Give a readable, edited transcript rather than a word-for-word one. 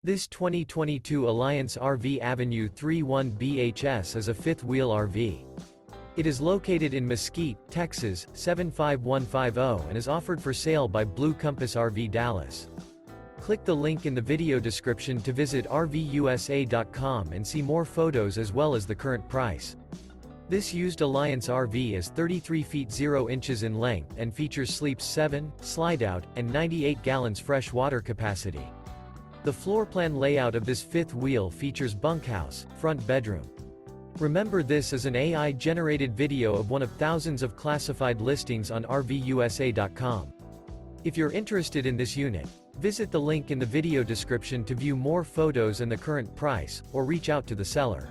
This 2022 Alliance RV Avenue 31 BHS is a fifth-wheel RV. It is located in Mesquite, Texas, 75150 and is offered for sale by Blue Compass RV Dallas. Click the link in the video description to visit RVUSA.com and see more photos as well as the current price. This used Alliance RV is 33 feet 0 inches in length and features sleeps 7, Slideout, and 98 gallons fresh water capacity. The floor plan layout of this fifth wheel features bunkhouse, front bedroom. Remember, this is an AI-generated video of one of thousands of classified listings on RVUSA.com. If you're interested in this unit, visit the link in the video description to view more photos and the current price, or reach out to the seller.